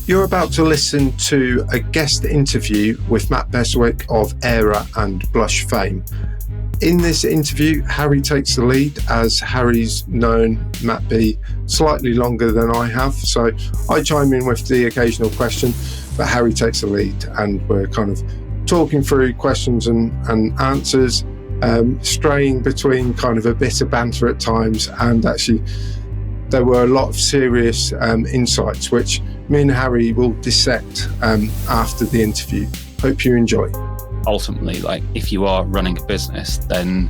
You're about to listen to a guest interview with Matt Beswick of Aira and Blush fame. In this interview, Harry takes the lead, as Harry's known Matt B slightly longer than I have. So I chime in with the occasional question, but Harry takes the lead, and we're kind of talking through questions and answers, straying between kind of a bit of banter at times, and actually there were a lot of serious insights which me and Harry will dissect after the interview. Hope you enjoy. Ultimately, like, if you are running a business, then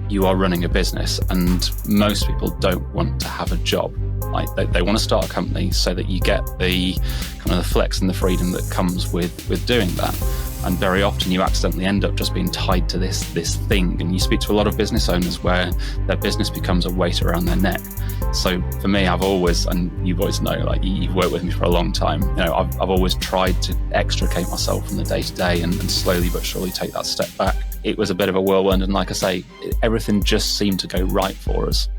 you are running a business, and most people don't want to have a job. Like, they want to start a company so that you get the kind of the flex and the freedom that comes with doing that. And very often you accidentally end up just being tied to this thing. And you speak to a lot of business owners where their business becomes a weight around their neck. So for me, I've always, and you always know, like, you've worked with me for a long time, you know, I've always tried to extricate myself from the day-to-day and slowly but surely take that step back. It was a bit of a whirlwind, and like I say, everything just seemed to go right for us.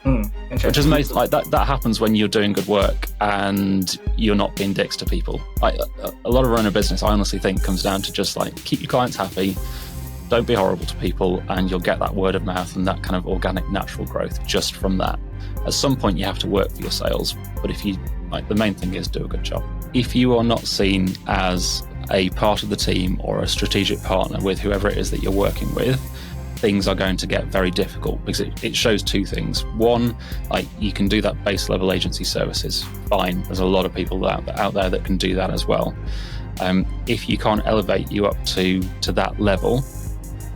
Which is amazing. Like, that happens when you're doing good work and you're not being dicks to people. Like, a lot of running a business, I honestly think, comes down to just like, keep your clients happy, don't be horrible to people, and you'll get that word of mouth and that kind of organic, natural growth just from that. At some point you have to work for your sales, but if you, like, the main thing is do a good job. If you are not seen as a part of the team or a strategic partner with whoever it is that you're working with, things are going to get very difficult, because it shows two things. One, like, you can do that base level agency services, fine. There's a lot of people out there that can do that as well. If you can't elevate you up to that level,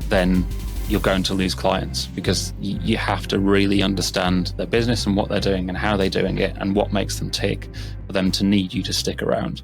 then you're going to lose clients, because you have to really understand their business and what they're doing and how they're doing it and what makes them tick for them to need you to stick around.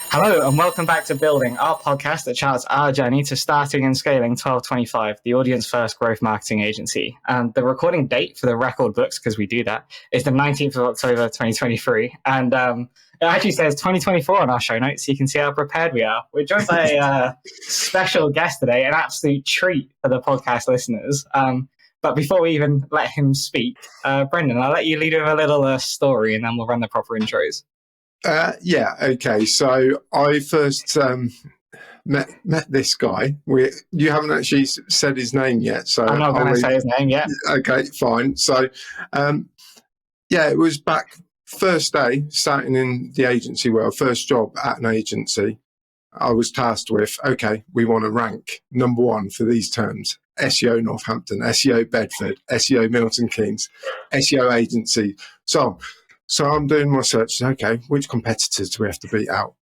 Hello and welcome back to Building, our podcast that charts our journey to starting and scaling 1225, the audience first growth marketing agency. And the recording date for the record books, because we do that, is the 19th of October 2023. And it actually says 2024 on our show notes, so you can see how prepared we are. We're joined by a special guest today, an absolute treat for the podcast listeners. But before we even let him speak, Brendan, I'll let you lead with a little story, and then we'll run the proper intros. Okay. So I first met this guy. You haven't actually said his name yet, so I'm not going to say his name yet. Okay, fine. So, it was back first day starting in the agency world, first job at an agency. I was tasked with, okay, we want to rank number one for these terms: SEO Northampton, SEO Bedford, SEO Milton Keynes, SEO agency. So I'm doing my search. Okay, which competitors do we have to beat out?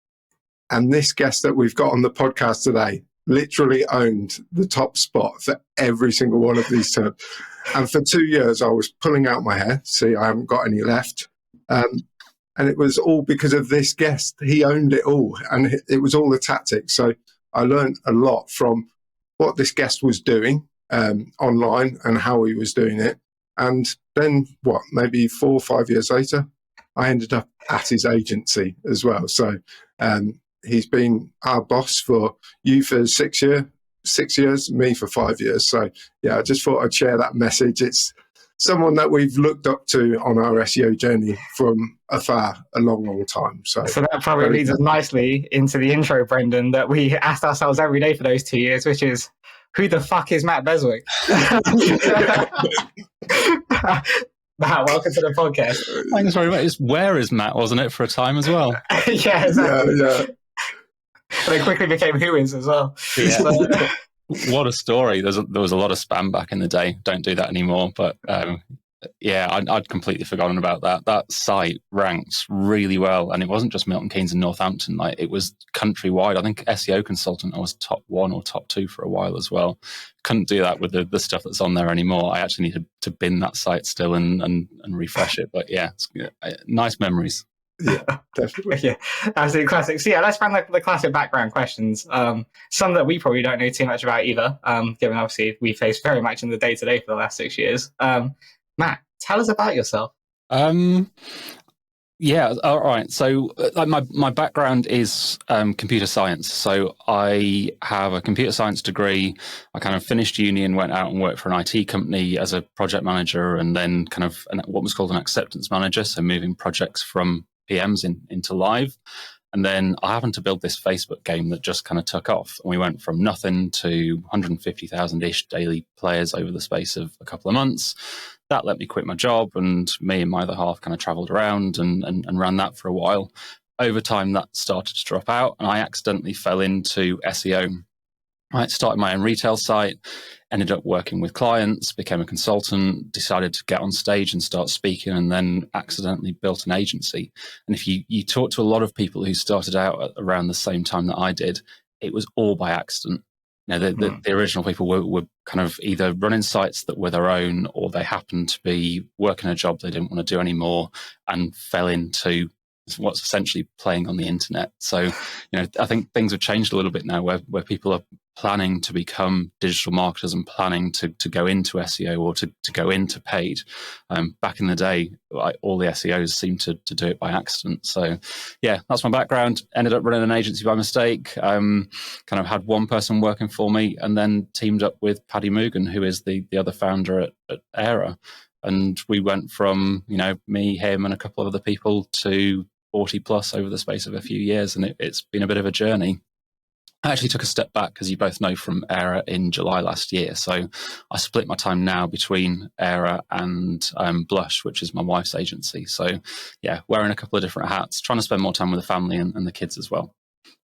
And this guest that we've got on the podcast today literally owned the top spot for every single one of these terms. And for 2 years, I was pulling out my hair. See, I haven't got any left. And it was all because of this guest. He owned it all, and it was all the tactics. So I learned a lot from what this guest was doing online and how he was doing it. And then, maybe 4 or 5 years later, I ended up at his agency as well. So he's been our boss for you for 6 years, me for 5 years. So yeah, I just thought I'd share that message. It's someone that we've looked up to on our SEO journey from afar a long, long time. So that probably leads us nicely into the intro, Brendan, that we asked ourselves every day for those 2 years, which is, who the fuck is Matt Beswick? Matt, welcome to the podcast. Thanks very much. Where is Matt, wasn't it, for a time as well? Yeah, exactly. Yeah. But it quickly became who is as well. Yeah. What a story. There was a lot of spam back in the day. Don't do that anymore. But I'd completely forgotten about that. That site ranks really well. And it wasn't just Milton Keynes and Northampton. Like, it was countrywide. I think SEO Consultant, I was top 1 or top 2 for a while as well. Couldn't do that with the stuff that's on there anymore. I actually need to bin that site still and refresh it. But yeah, it's nice memories. Yeah, definitely. Yeah, absolutely classic. So yeah, let's run the classic background questions. Some that we probably don't know too much about either, given obviously we face very much in the day-to-day for the last 6 years. Matt, tell us about yourself. Yeah, all right. So, like my background is computer science. So I have a computer science degree. I kind of finished uni and went out and worked for an IT company as a project manager, and then kind of what was called an acceptance manager. So moving projects from PMs into live. And then I happened to build this Facebook game that just kind of took off. And we went from nothing to 150,000-ish daily players over the space of a couple of months. That let me quit my job, and me and my other half kind of traveled around and ran that for a while. Over time, that started to drop out, and I accidentally fell into SEO. I started my own retail site, ended up working with clients, became a consultant, decided to get on stage and start speaking, and then accidentally built an agency. And if you talk to a lot of people who started out around the same time that I did, it was all by accident. You know, the original people were kind of either running sites that were their own, or they happened to be working a job they didn't want to do anymore and fell into what's essentially playing on the internet. So, you know, I think things have changed a little bit now where people are planning to become digital marketers and planning to go into SEO or to go into paid. Back in the day, all the SEOs seemed to do it by accident. So yeah, that's my background. Ended up running an agency by mistake. Kind of had one person working for me, and then teamed up with Paddy Mugan, who is the other founder at Aira. And we went from, you know, me, him, and a couple of other people to 40 plus over the space of a few years. And it's been a bit of a journey. I actually took a step back, as you both know, from Aira in July last year. So I split my time now between Aira and Blush, which is my wife's agency. So yeah, wearing a couple of different hats, trying to spend more time with the family and the kids as well.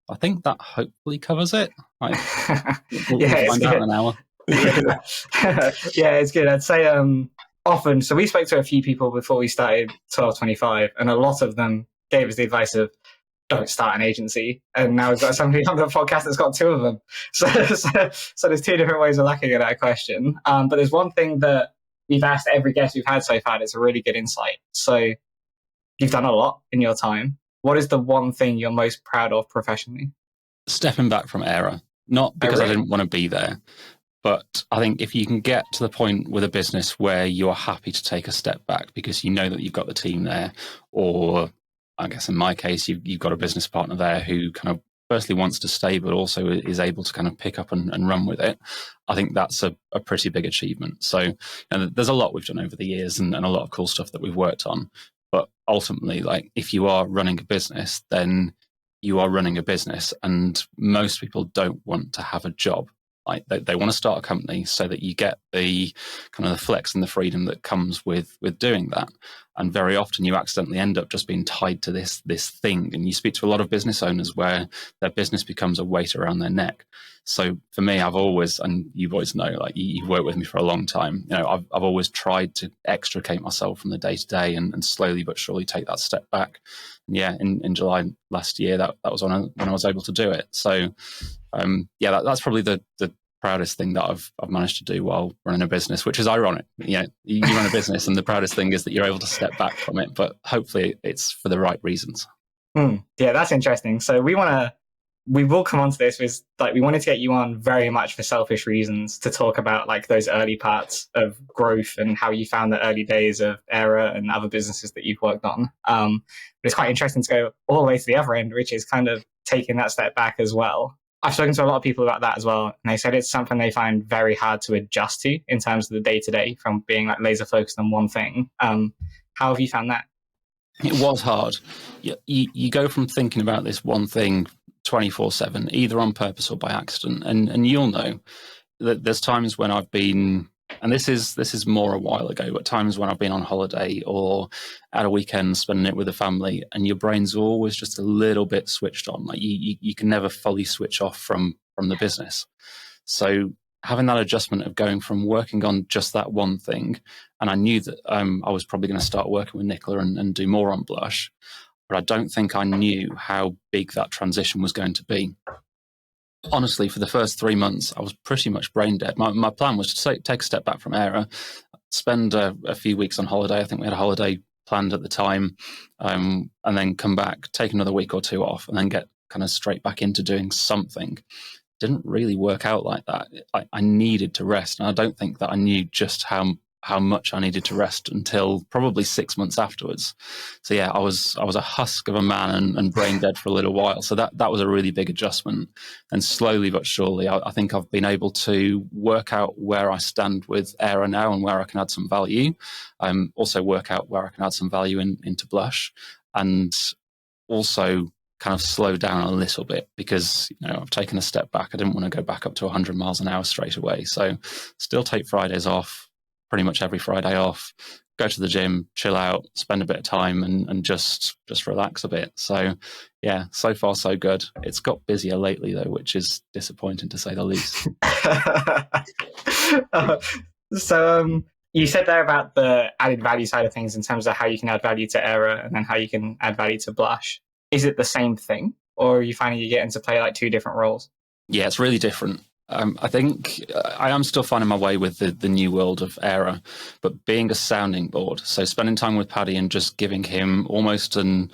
I think that hopefully covers it. We'll find out in an hour. Yeah, it's good. I'd say often, so we spoke to a few people before we started 1225, and a lot of them gave us the advice of don't start an agency. And now we've got somebody on the podcast that's got two of them. So there's two different ways of looking at that question. But there's one thing that we've asked every guest we've had so far. It's a really good insight. So you've done a lot in your time. What is the one thing you're most proud of professionally? Stepping back from Aira, not because I didn't want to be there, but I think if you can get to the point with a business where you're happy to take a step back because you know that you've got the team there, or I guess in my case, you've got a business partner there who kind of firstly wants to stay, but also is able to kind of pick up and run with it. I think that's a pretty big achievement. So there's a lot we've done over the years and a lot of cool stuff that we've worked on. But ultimately, like if you are running a business, then you are running a business, and most people don't want to have a job. Like they want to start a company so that you get the kind of the flex and the freedom that comes with doing that. And very often you accidentally end up just being tied to this thing. And you speak to a lot of business owners where their business becomes a weight around their neck. So for me, I've always, and you boys know, like you've worked with me for a long time, you know, I've always tried to extricate myself from the day to day and slowly but surely take that step back. And yeah, in July last year, that was when I was able to do it. So yeah, that's probably the proudest thing that I've managed to do while running a business, which is ironic. You know, you run a business and the proudest thing is that you're able to step back from it, but hopefully it's for the right reasons. Yeah, that's interesting. So we will come on to this with, like, we wanted to get you on very much for selfish reasons to talk about like those early parts of growth and how you found the early days of Aira and other businesses that you've worked on. But it's quite interesting to go all the way to the other end, which is kind of taking that step back as well. I've spoken to a lot of people about that as well, and they said it's something they find very hard to adjust to in terms of the day-to-day from being like laser focused on one thing. How have you found that? It was hard. You go from thinking about this one thing 24/7, either on purpose or by accident, and you'll know that there's times when I've been, and this is more a while ago, but times when I've been on holiday or at a weekend spending it with a family, and your brain's always just a little bit switched on. Like you can never fully switch off from the business. So having that adjustment of going from working on just that one thing, and I knew that I was probably going to start working with Nicola and do more on Blush, but I don't think I knew how big that transition was going to be. Honestly, for the first 3 months, I was pretty much brain dead. My plan was to take a step back from Aira, spend a few weeks on holiday. I think we had a holiday planned at the time, and then come back, take another week or two off, and then get kind of straight back into doing something. Didn't really work out like that. I needed to rest, and I don't think that I knew just how how much I needed to rest until probably 6 months afterwards. So yeah, I was a husk of a man and brain dead for a little while. So that was a really big adjustment. And slowly but surely, I think I've been able to work out where I stand with Aira now and where I can add some value. Also work out where I can add some value into Blush, and also kind of slow down a little bit, because I've taken a step back. I didn't want to go back up to 100 miles an hour straight away. So still take Fridays off, pretty much every Friday off, go to the gym, chill out, spend a bit of time and just relax a bit. So yeah, so far so good. It's got busier lately though, which is disappointing to say the least. So you said there about the added value side of things in terms of how you can add value to Aira and then how you can add value to Blush. Is it the same thing, or are you finding you get into play like two different roles? Yeah, it's really different. I think I am still finding my way with the new world of Aira, but being a sounding board, so spending time with Paddy and just giving him almost an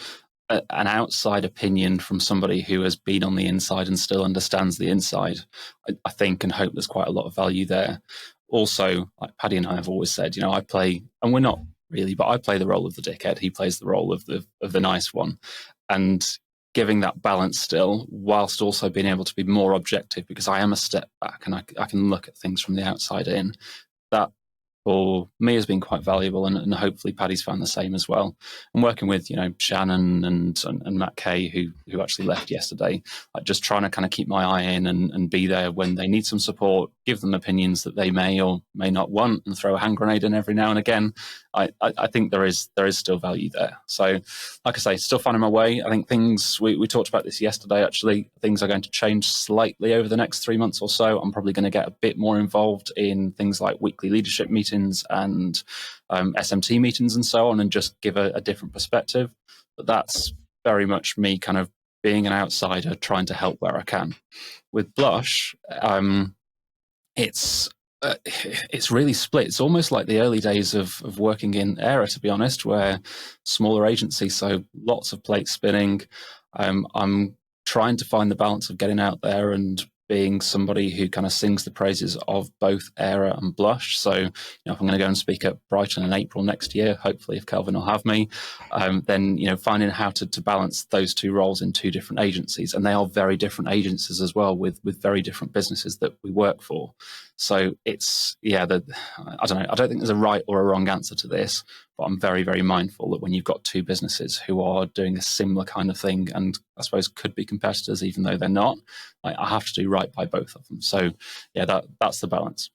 outside opinion from somebody who has been on the inside and still understands the inside, I think and hope there's quite a lot of value there. Also, like Paddy and I have always said, I play, and we're not really, but I play the role of the dickhead. He plays the role of the nice one. And giving that balance still, whilst also being able to be more objective, because I am a step back and I can look at things from the outside in. That for me has been quite valuable, and hopefully Paddy's found the same as well. And working with Shannon and Matt Kay, who actually left yesterday, like just trying to kind of keep my eye in and be there when they need some support, give them opinions that they may or may not want, and throw a hand grenade in every now and again. I think there is still value there. So, like I say, still finding my way. I think things, we talked about this yesterday, actually, things are going to change slightly over the next 3 months or so. I'm probably going to get a bit more involved in things like weekly leadership meetings and SMT meetings and so on, and just give a different perspective. But that's very much me kind of being an outsider, trying to help where I can. With Blush, it's really split. It's almost like the early days of working in Aira, to be honest, where smaller agency, so lots of plates spinning. I'm trying to find the balance of getting out there and being somebody who kind of sings the praises of both Aira and Blush. So, if I'm going to go and speak at Brighton in April next year, hopefully if Kelvin will have me, then, finding how to balance those two roles in two different agencies. And they are very different agencies as well, with very different businesses that we work for. So it's, I don't know. I don't think there's a right or a wrong answer to this, but I'm very, very mindful that when you've got two businesses who are doing a similar kind of thing, and I suppose could be competitors, even though they're not, I have to do right by both of them. So yeah, that's the balance.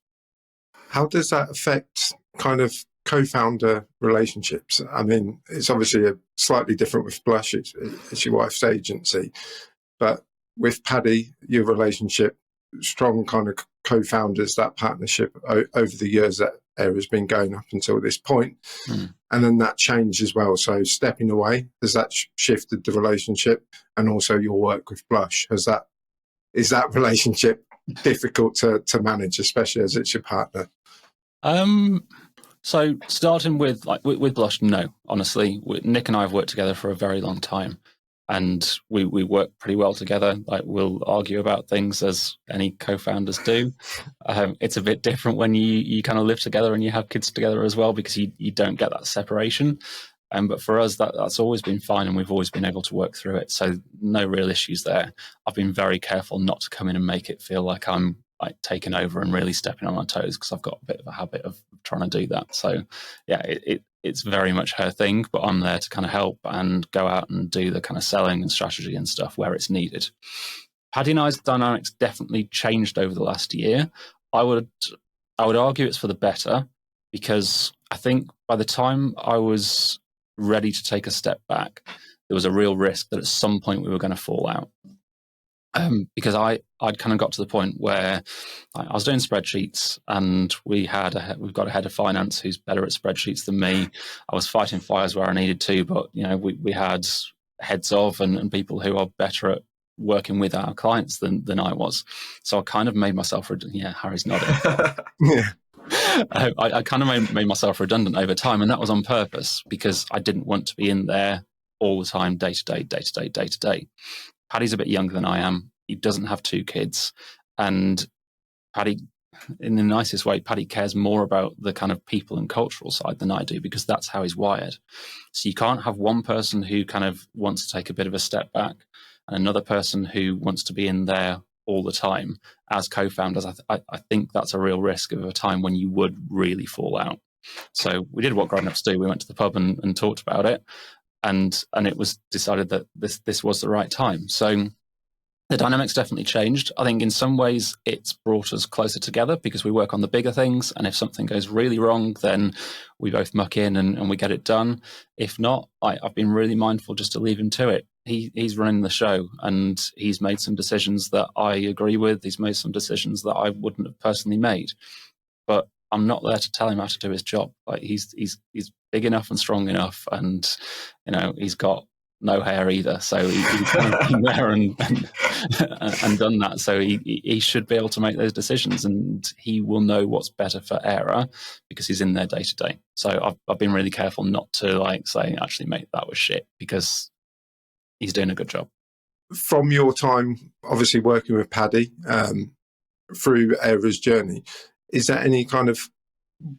How does that affect kind of co-founder relationships? I mean, it's obviously a slightly different with Blush. It's your wife's agency, but with Paddy, your relationship, strong kind of co-founders, that partnership over the years that Aira's been going up until this point. And then that changed as well. So stepping away, has that shifted the relationship? And also your work with Blush, is that relationship difficult to manage, especially as it's your partner? So starting with Blush, no, honestly, Nick and I have worked together for a very long time, and we work pretty well together. Like, we'll argue about things, as any co-founders do. It's a bit different when you kind of live together and you have kids together as well, because you don't get that separation. But for us, that's always been fine, and we've always been able to work through it. So no real issues there. I've been very careful not to come in and make it feel like I'm like taking over and really stepping on my toes, because I've got a bit of a habit of trying to do that. So yeah, it's very much her thing, but I'm there to kind of help and go out and do the kind of selling and strategy and stuff where it's needed. Paddy and I's dynamics definitely changed over the last year. I would argue it's for the better, because I think by the time I was ready to take a step back, there was a real risk that at some point we were going to fall out. Because I'd kind of got to the point where I was doing spreadsheets, and we've got a head of finance who's better at spreadsheets than me. I was fighting fires where I needed to, but we had heads of and people who are better at working with our clients than I was. So I kind of made myself Harry's nodding. Yeah. I kind of made myself redundant over time, and that was on purpose, because I didn't want to be in there all the time, day to day. Paddy's a bit younger than I am. He doesn't have two kids, and Paddy, in the nicest way, Paddy cares more about the kind of people and cultural side than I do, because that's how he's wired. So you can't have one person who kind of wants to take a bit of a step back and another person who wants to be in there all the time as co-founders. I think that's a real risk of a time when you would really fall out. So we did what grown-ups do. We went to the pub and talked about it, and it was decided that this was the right time. So the dynamics definitely changed. I think in some ways it's brought us closer together because we work on the bigger things. And if something goes really wrong, then we both muck in and we get it done. If not, I've been really mindful just to leave him to it. He's running the show, and he's made some decisions that I agree with. He's made some decisions that I wouldn't have personally made. But I'm not there to tell him how to do his job. Like he's big enough and strong enough, and he's got no hair either, so he's kind of been there and done that. So he should be able to make those decisions, and he will know what's better for Aira because he's in there day to day. So I've been really careful not to say, actually, mate, that was shit, because he's doing a good job. From your time, obviously working with Paddy through Aira's journey, is there any kind of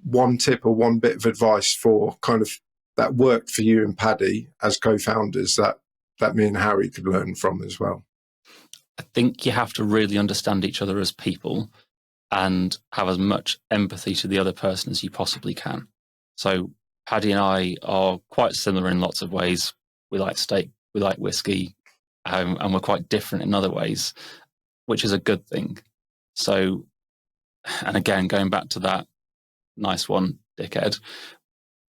one tip or one bit of advice for kind of that worked for you and Paddy as co-founders that me and Harry could learn from as well? I think you have to really understand each other as people and have as much empathy to the other person as you possibly can. So Paddy and I are quite similar in lots of ways. We like steak, we like whiskey, and we're quite different in other ways, which is a good thing. So, and again, going back to that nice one, dickhead,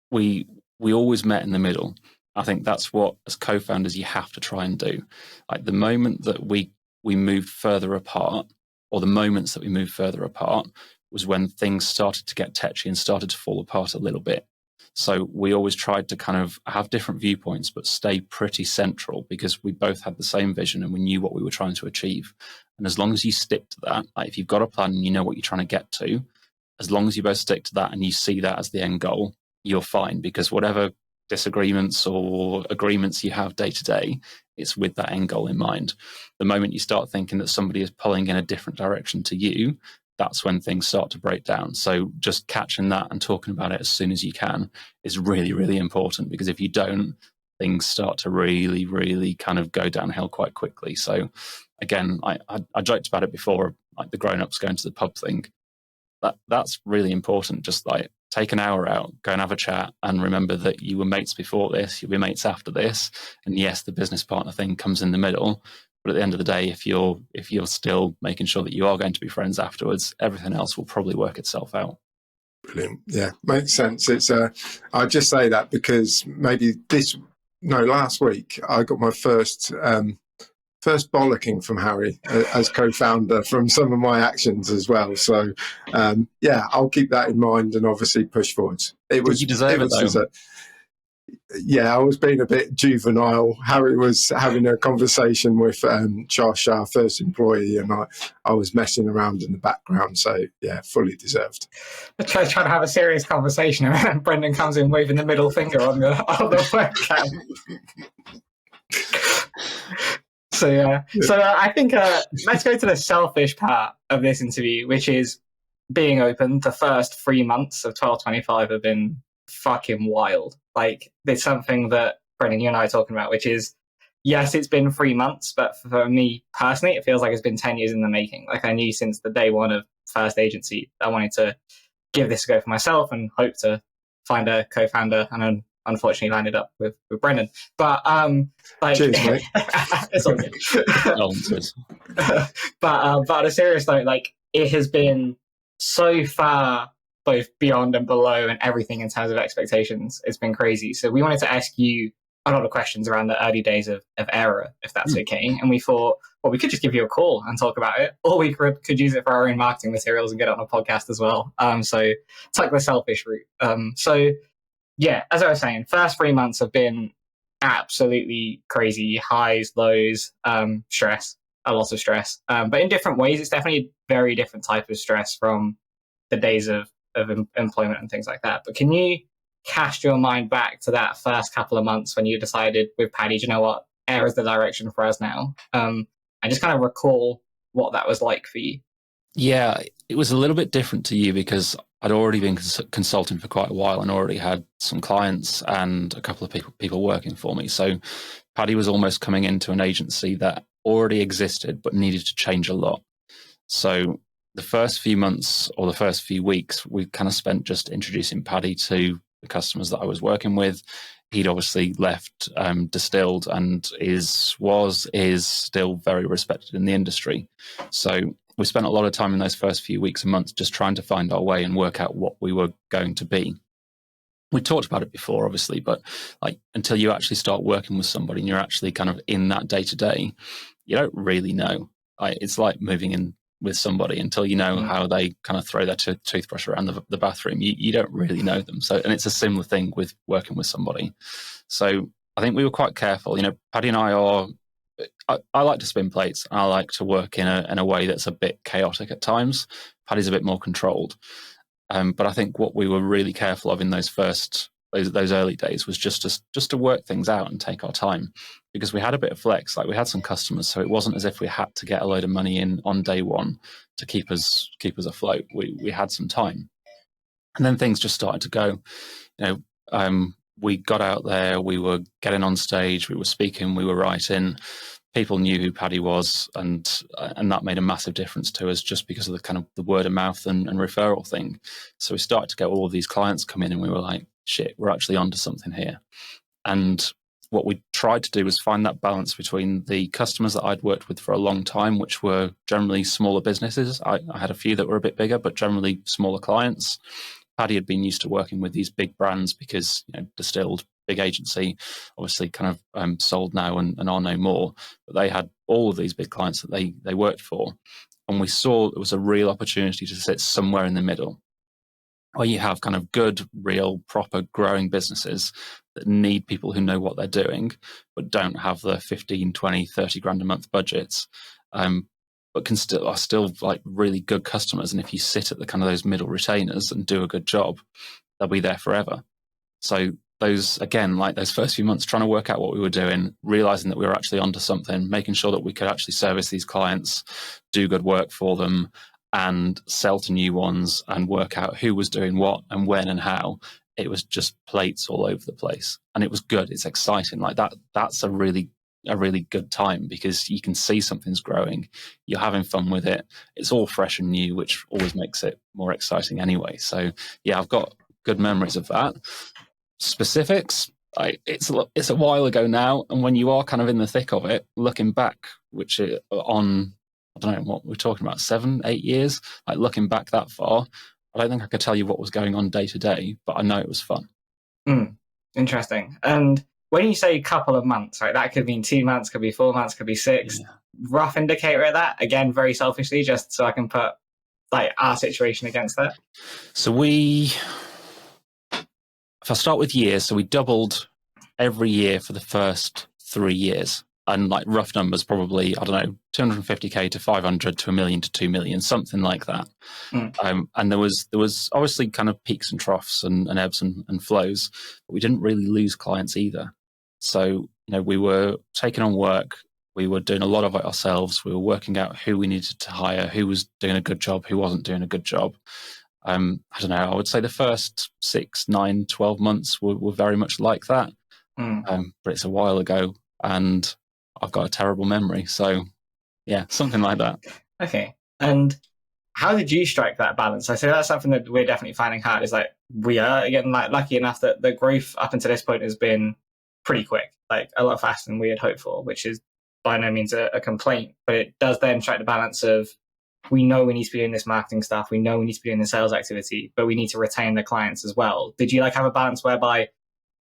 we always met in the middle. I think that's what, as co-founders, you have to try and do. Like the moment that we moved further apart, or the moments that we moved further apart, was when things started to get tetchy and started to fall apart a little bit. So we always tried to kind of have different viewpoints, but stay pretty central, because we both had the same vision and we knew what we were trying to achieve. And as long as you stick to that, like if you've got a plan and you know what you're trying to get to, as long as you both stick to that and you see that as the end goal, you're fine, because whatever disagreements or agreements you have day to day, it's with that end goal in mind. The moment you start thinking that somebody is pulling in a different direction to you, that's when things start to break down. So just catching that and talking about it as soon as you can is really, really important, because if you don't, things start to really, really kind of go downhill quite quickly. So again, I joked about it before, like the grown-ups going to the pub thing. That's really important. Just like take an hour out, go and have a chat, and remember that you were mates before this, you'll be mates after this. And yes, the business partner thing comes in the middle. But at the end of the day, if you're still making sure that you are going to be friends afterwards, everything else will probably work itself out. Brilliant. Yeah, makes sense. It's I just say that because last week I got my first bollocking from Harry as co-founder from some of my actions as well. So I'll keep that in mind and obviously push forwards. You deserve it though. I was being a bit juvenile. Harry was having a conversation with Josh, our first employee, and I was messing around in the background. So yeah, fully deserved. I trying to have a serious conversation, and then Brendan comes in waving the middle finger on the webcam. So I think let's go to the selfish part of this interview, which is being open. The first 3 months of 1225 have been fucking wild. Like, it's something that Brendan, you and I are talking about, which is, yes, it's been 3 months, but for me personally, it feels like it's been 10 years in the making. Like, I knew since the day one of first agency, I wanted to give this a go for myself and hope to find a co-founder, and unfortunately landed up with Brendan. But cheers, mate. It's all good. But on a serious note, like, it has been so far both beyond and below and everything in terms of expectations. It's been crazy. So we wanted to ask you a lot of questions around the early days of Aira, if that's okay. And we thought, well, we could just give you a call and talk about it, or we could use it for our own marketing materials and get it on a podcast as well. So it's like the selfish route. So yeah, as I was saying, first 3 months have been absolutely crazy. Highs, lows, stress, a lot of stress. But in different ways, it's definitely a very different type of stress from the days of employment and things like that. But can you cast your mind back to that first couple of months when you decided with Paddy, do you know what, Air is the direction for us now? And just kind of recall what that was like for you. Yeah, it was a little bit different to you because I'd already been consulting for quite a while and already had some clients and a couple of people working for me. So Paddy was almost coming into an agency that already existed but needed to change a lot. So the first few months or the first few weeks, we kind of spent just introducing Paddy to the customers that I was working with. He'd obviously left Distilled and is still very respected in the industry. So we spent a lot of time in those first few weeks and months just trying to find our way and work out what we were going to be. We talked about it before, obviously, but like until you actually start working with somebody and you're actually kind of in that day to day, you don't really know. It's like moving in with somebody until you know how they kind of throw their toothbrush around the bathroom. You don't really know them. So, and it's a similar thing with working with somebody. So I think we were quite careful. Paddy and I are. I like to spin plates. And I like to work in a way that's a bit chaotic at times. Paddy's a bit more controlled. But I think what we were really careful of in those early days was just to work things out and take our time, because we had a bit of flex. Like we had some customers, so it wasn't as if we had to get a load of money in on day one to keep us afloat. We had some time, and then things just started to go. We got out there, we were getting on stage, we were speaking, we were writing. People knew who Paddy was, and that made a massive difference to us just because of the kind of the word of mouth and referral thing. So we started to get all of these clients come in, and we were like, shit, we're actually onto something here. And what we tried to do was find that balance between the customers that I'd worked with for a long time, which were generally smaller businesses. I had a few that were a bit bigger, but generally smaller clients. Paddy had been used to working with these big brands because, Distilled, big agency, obviously kind of sold now and are no more. But they had all of these big clients that they worked for. And we saw it was a real opportunity to sit somewhere in the middle, where you have kind of good, real, proper growing businesses that need people who know what they're doing, but don't have the 15, 20, 30 grand a month budgets. But are still like really good customers. And if you sit at the kind of those middle retainers and do a good job, they'll be there forever. So those first few months, trying to work out what we were doing, realizing that we were actually onto something, making sure that we could actually service these clients, do good work for them, and sell to new ones, and work out who was doing what and when and how. It was just plates all over the place, and it was good. It's exciting. Like that's a really good time, because you can see something's growing, you're having fun with it, it's all fresh and new, which always makes it more exciting anyway. So yeah, I've got good memories of that. Specifics, it's a while ago now, and when you are kind of in the thick of it, looking back, which on, I don't know what we're talking about, 7-8 years, like looking back that far, I don't think I could tell you what was going on day to day, but I know it was fun. Interesting. And when you say couple of months, right, that could mean 2 months, could be 4 months, could be 6. Yeah. Rough indicator of that, again, very selfishly, just so I can put like our situation against that. So if I start with years, so we doubled every year for the first 3 years. And like rough numbers, probably, I don't know, 250K to 500 to 1 million to 2 million, something like that. And there was obviously kind of peaks and troughs and ebbs and flows, but we didn't really lose clients either. So, we were taking on work, we were doing a lot of it ourselves, we were working out who we needed to hire, who was doing a good job, who wasn't doing a good job. I don't know, I would say the first 6, 9, 12 months were very much like that. But it's a while ago, and I've got a terrible memory. So yeah, something like that. Okay. And how did you strike that balance? I say that's something that we're definitely finding hard, is like, we are again like lucky enough that the growth up until this point has been pretty quick, like a lot faster than we had hoped for, which is by no means a complaint, but it does then strike the balance of, we know we need to be doing this marketing stuff, we know we need to be doing the sales activity, but we need to retain the clients as well. Did you like have a balance whereby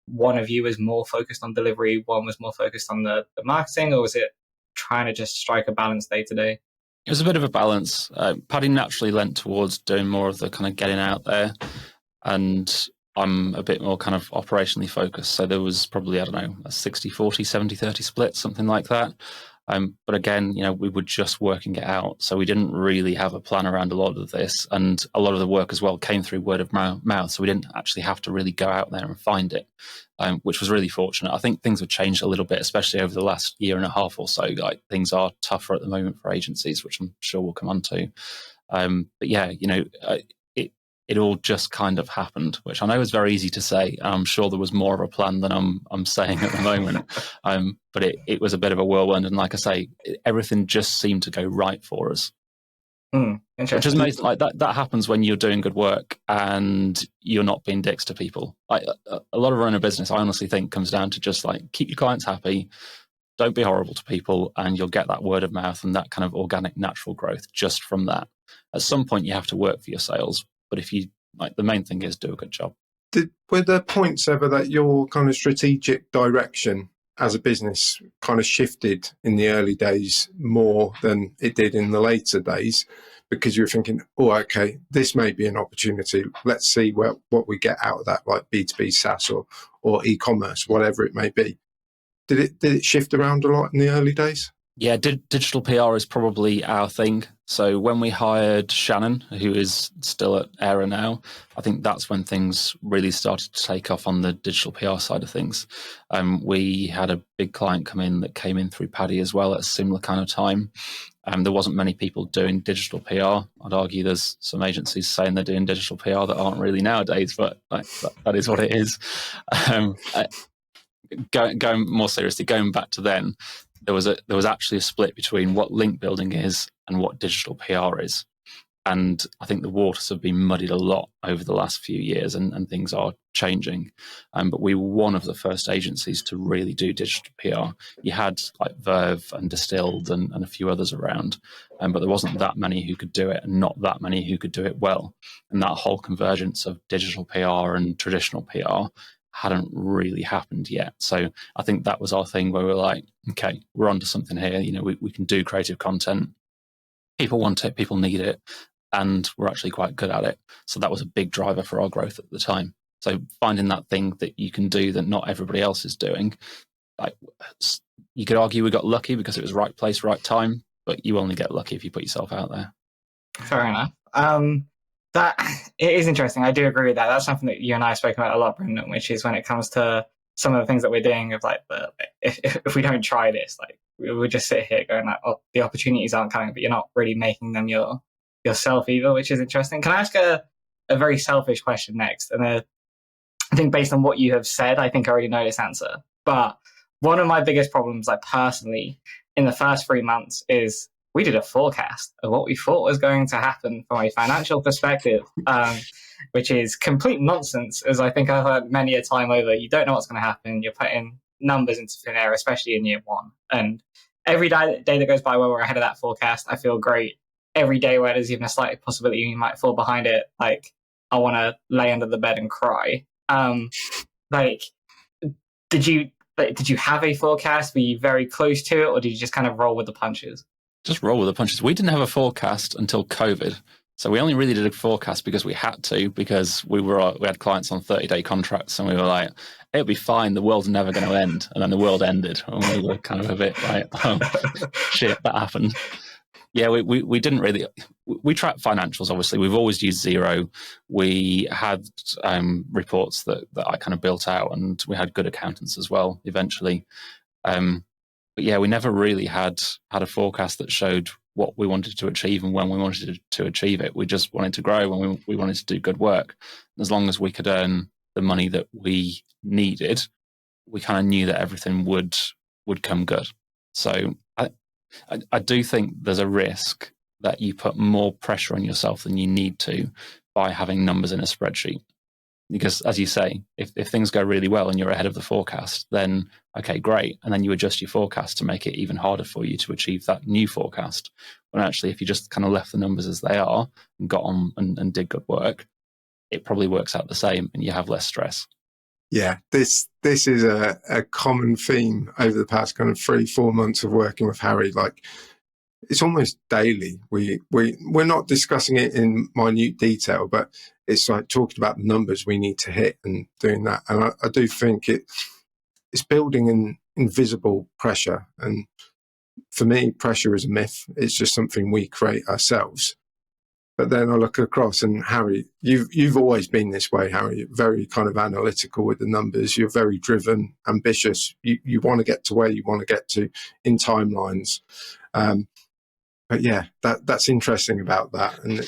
one of you was more focused on delivery, one was more focused on the marketing, or was it trying to just strike a balance day to day? It was a bit of a balance. Paddy naturally lent towards doing more of the kind of getting out there, and I'm a bit more kind of operationally focused. So there was probably, I don't know, a 60-40, 70-30 split, something like that. But again, we were just working it out. So we didn't really have a plan around a lot of this. And a lot of the work as well came through word of mouth. So we didn't actually have to really go out there and find it, which was really fortunate. I think things have changed a little bit, especially over the last year and a half or so. Like things are tougher at the moment for agencies, which I'm sure we'll come on to. But yeah, it all just kind of happened, which I know is very easy to say. I'm sure there was more of a plan than I'm saying at the moment. But it was a bit of a whirlwind, and like I say, everything just seemed to go right for us. Which is amazing. Like that happens when you're doing good work and you're not being dicks to people. Like a lot of running a business, I honestly think comes down to just like keep your clients happy, don't be horrible to people, and you'll get that word of mouth and that kind of organic, natural growth just from that. At some point, you have to work for your sales, but if you like, the main thing is do a good job. Were there points ever that your kind of strategic direction as a business kind of shifted in the early days more than it did in the later days, because you were thinking, oh, okay, this may be an opportunity. Let's see what we get out of that, like B2B SaaS or e-commerce, whatever it may be. Did it shift around a lot in the early days? Yeah, digital PR is probably our thing. So when we hired Shannon, who is still at Aira now, I think that's when things really started to take off on the digital PR side of things. We had a big client come in that came in through Paddy as well at a similar kind of time. There wasn't many people doing digital PR. I'd argue there's some agencies saying they're doing digital PR that aren't really nowadays, but that is what it is. Going more seriously, going back to then, there was actually a split between what link building is and what digital PR is. And I think the waters have been muddied a lot over the last few years, and things are changing. But we were one of the first agencies to really do digital PR. You had like Verve and Distilled and a few others around, but there wasn't that many who could do it, and not that many who could do it well. And that whole convergence of digital PR and traditional PR hadn't really happened yet. So I think that was our thing, where we were like, okay, we're onto something here. We can do creative content. People want it, people need it, and we're actually quite good at it. So that was a big driver for our growth at the time. So finding that thing that you can do that not everybody else is doing, like you could argue we got lucky because it was right place, right time, but you only get lucky if you put yourself out there. Fair enough. That it is interesting. I do agree with that. That's something that you and I have spoken about a lot, Brendan, which is when it comes to some of the things that we're doing of like, if we don't try this, like we'll just sit here going like, oh, the opportunities aren't coming, but you're not really making them yourself either, which is interesting. Can I ask a very selfish question next? And I think based on what you have said, I think I already know this answer. But one of my biggest problems, like personally, in the first 3 months is we did a forecast of what we thought was going to happen from a financial perspective, which is complete nonsense, as I think I've heard many a time over. You don't know what's going to happen. You're putting numbers into thin air, especially in year one. And every day that goes by where we're ahead of that forecast, I feel great. Every day where there's even a slight possibility you might fall behind it, like I want to lay under the bed and cry. Did you have a forecast? Were you very close to it, or did you just kind of roll with the punches? Just roll with the punches. We didn't have a forecast until COVID. So we only really did a forecast because we had to, because we had clients on 30-day contracts, and we were like, it'll be fine. The world's never going to end. And then the world ended. And we were kind of a bit like, oh, shit, that happened. Yeah, we didn't really. We track financials, obviously. We've always used Xero. We had reports that I kind of built out, and we had good accountants as well eventually. But yeah, we never really had a forecast that showed what we wanted to achieve and when we wanted to achieve it. We just wanted to grow and we wanted to do good work. As long as we could earn the money that we needed, we kind of knew that everything would come good. So I do think there's a risk that you put more pressure on yourself than you need to by having numbers in a spreadsheet. Because as you say, if things go really well and you're ahead of the forecast, then okay, great. And then you adjust your forecast to make it even harder for you to achieve that new forecast. When actually, if you just kind of left the numbers as they are and got on and did good work, it probably works out the same and you have less stress. Yeah, this is a common theme over the past kind of 3-4 months of working with Harry. Like, it's almost daily. We're not discussing it in minute detail, but it's like talking about the numbers we need to hit and doing that. And I do think it's building an invisible pressure. And for me, pressure is a myth. It's just something we create ourselves. But then I look across, and Harry, you've always been this way, Harry. You're very kind of analytical with the numbers. You're very driven, ambitious. You want to get to where you want to get to in timelines. But yeah, that's interesting about that. And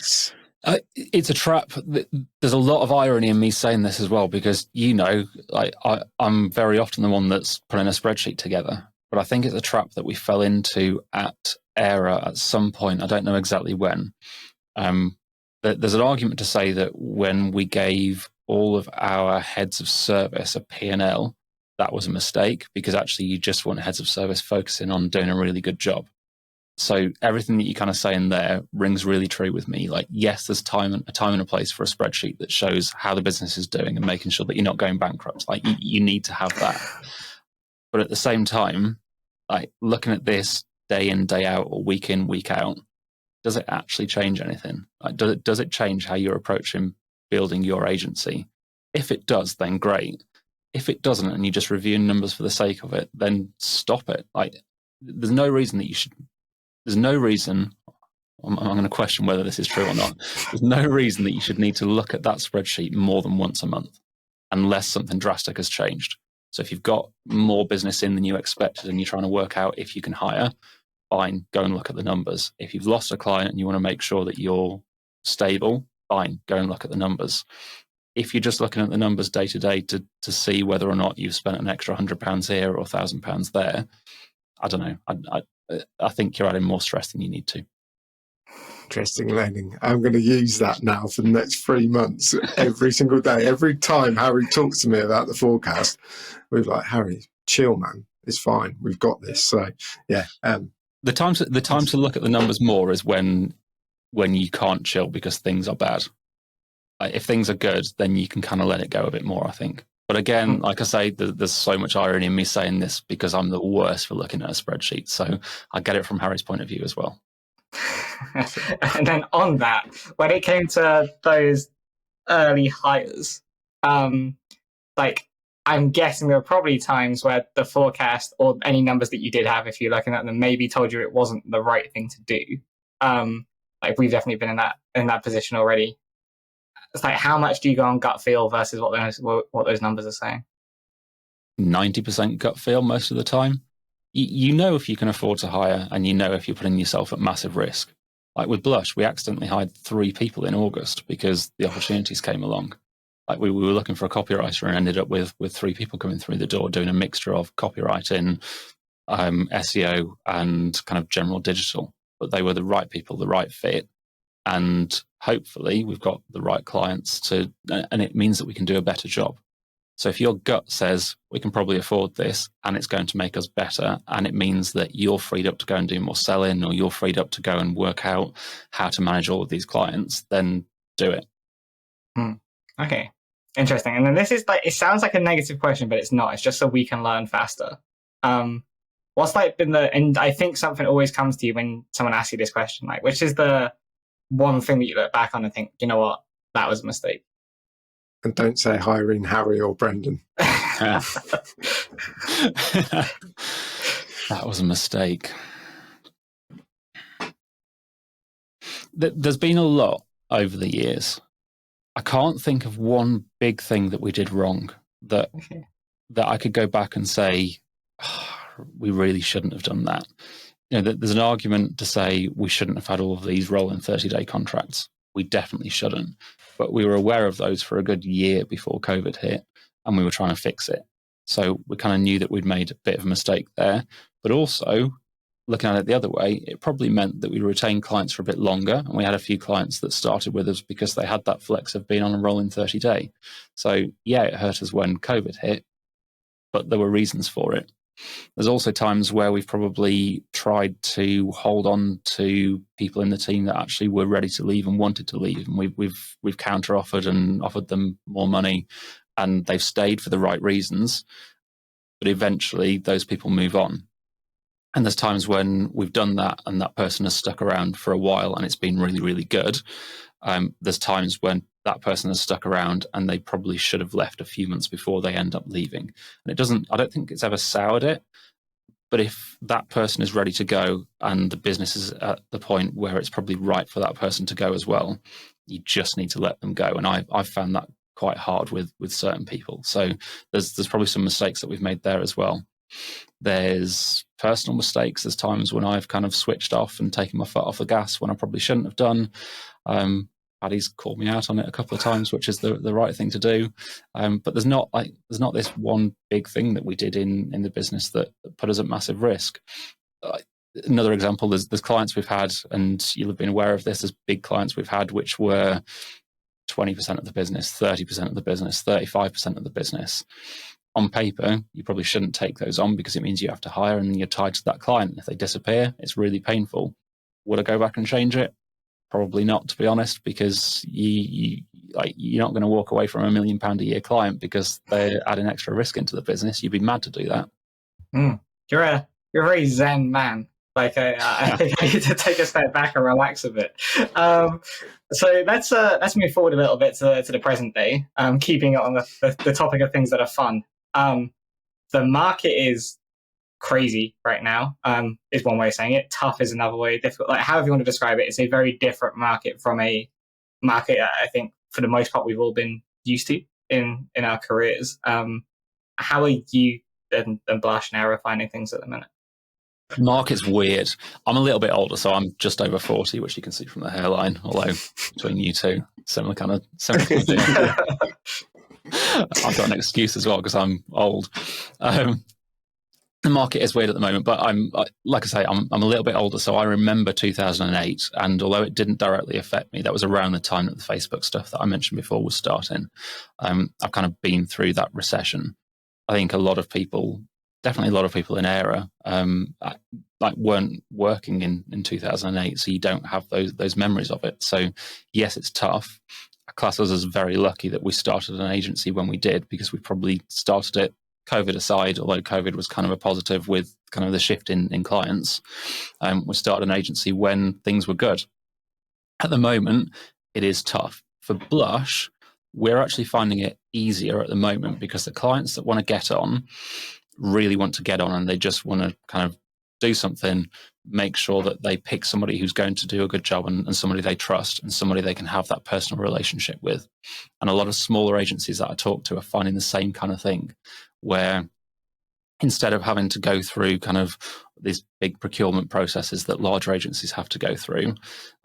it's a trap. There's a lot of irony in me saying this as well, because, I'm very often the one that's putting a spreadsheet together. But I think it's a trap that we fell into at Aira at some point. I don't know exactly when. There's an argument to say that when we gave all of our heads of service a P&L, that was a mistake, because actually you just want heads of service focusing on doing a really good job. So everything that you kind of say in there rings really true with me. Like, yes, there's a time and a place for a spreadsheet that shows how the business is doing and making sure that you're not going bankrupt. Like, you need to have that. But at the same time, like, looking at this day in, day out, or week in, week out, does it actually change anything? Like, does it change how you're approaching building your agency? If it does, then great. If it doesn't, and you're just reviewing numbers for the sake of it, then stop it. Like, there's no reason that you should. There's no reason. I'm going to question whether this is true or not. There's no reason that you should need to look at that spreadsheet more than once a month, unless something drastic has changed. So if you've got more business in than you expected and you're trying to work out if you can hire, fine, go and look at the numbers. If you've lost a client and you want to make sure that you're stable, fine, go and look at the numbers. If you're just looking at the numbers day to day to see whether or not you've spent an extra £100 here or £1,000 there, I don't know. I think you're adding more stress than you need to. Interesting learning. I'm going to use that now for the next 3 months, every single day. Every time Harry talks to me about the forecast, we're like, Harry, chill, man. It's fine. We've got this. So, yeah. The time to look at the numbers more is when you can't chill because things are bad. Like, if things are good, then you can kind of let it go a bit more, I think. But again, like I say, there's so much irony in me saying this because I'm the worst for looking at a spreadsheet. So I get it from Harry's point of view as well. And then on that, when it came to those early hires, like, I'm guessing there were probably times where the forecast or any numbers that you did have, if you're looking at them, maybe told you it wasn't the right thing to do. Like, we've definitely been in that position already. It's like, how much do you go on gut feel versus what those numbers are saying? 90% gut feel most of the time. You know if you can afford to hire, and you know if you're putting yourself at massive risk. Like with Blush, we accidentally hired 3 people in August because the opportunities came along. Like, we were looking for a copywriter and ended up with 3 people coming through the door doing a mixture of copywriting, SEO, and kind of general digital. But they were the right people, the right fit. And hopefully we've got the right clients and it means that we can do a better job. So if your gut says we can probably afford this and it's going to make us better, and it means that you're freed up to go and do more selling, or you're freed up to go and work out how to manage all of these clients, then do it. Okay, interesting. And then this is like, it sounds like a negative question, but it's not. It's just so we can learn faster. What's like been and I think something always comes to you when someone asks you this question, like, which is the one thing that you look back on and think, you know what, that was a mistake? And don't say hiring Harry or Brendan. That was a mistake. There's been a lot over the years. I can't think of one big thing that we did wrong that I could go back and say, we really shouldn't have done that. There's an argument to say we shouldn't have had all of these rolling 30-day contracts. We definitely shouldn't. But we were aware of those for a good year before COVID hit, and we were trying to fix it. So we kind of knew that we'd made a bit of a mistake there. But also, looking at it the other way, it probably meant that we retained clients for a bit longer. And we had a few clients that started with us because they had that flex of being on a rolling 30-day. So yeah, it hurt us when COVID hit, but there were reasons for it. There's also times where we've probably tried to hold on to people in the team that actually were ready to leave and wanted to leave, and we've counter offered and offered them more money, and they've stayed for the right reasons. But eventually, those people move on. And there's times when we've done that, and that person has stuck around for a while, and it's been really, really good. There's times when that person has stuck around and they probably should have left a few months before they end up leaving. And I don't think it's ever soured it. But if that person is ready to go and the business is at the point where it's probably right for that person to go as well, you just need to let them go. And I've found that quite hard with certain people. So there's probably some mistakes that we've made there as well. There's personal mistakes. There's times when I've kind of switched off and taken my foot off the gas when I probably shouldn't have done. Paddy's called me out on it a couple of times, which is the right thing to do. But there's not this one big thing that we did in the business that put us at massive risk. Another example, there's clients we've had, and you'll have been aware of this, there's big clients we've had which were 20% of the business, 30% of the business, 35% of the business. On paper, you probably shouldn't take those on because it means you have to hire and you're tied to that client. If they disappear, it's really painful. Would I go back and change it? Probably not, to be honest, because you're not going to walk away from £1 million a year client because they're adding extra risk into the business. You'd be mad to do that. You're a very zen man. Like I think I need to take a step back and relax a bit. So let's move forward a little bit to the present day. Keeping it on the topic of things that are fun. The market is crazy right now. Is one way of saying it. Tough is another way. Difficult, like however you want to describe it. It's a very different market from a market I think for the most part we've all been used to in our careers. How are you and Blash and Aira finding things at the minute? Market's weird. I'm a little bit older, so I'm just over 40, which you can see from the hairline, although between you two, similar kind of thing. I've got an excuse as well because I'm old. The market is weird at the moment, but like I say, I'm a little bit older, so I remember 2008, and although it didn't directly affect me, that was around the time that the Facebook stuff that I mentioned before was starting. I've kind of been through that recession. I think a lot of people in Aira, weren't working in 2008, so you don't have those memories of it. So yes, it's tough. I class us as very lucky that we started an agency when we did, because we probably started it, COVID aside, although COVID was kind of a positive with kind of the shift in clients. We started an agency when things were good. At the moment, it is tough. For Blush, we're actually finding it easier at the moment because the clients that want to get on really want to get on, and they just want to kind of do something, make sure that they pick somebody who's going to do a good job and somebody they trust and somebody they can have that personal relationship with. And a lot of smaller agencies that I talk to are finding the same kind of thing, where instead of having to go through kind of these big procurement processes that larger agencies have to go through,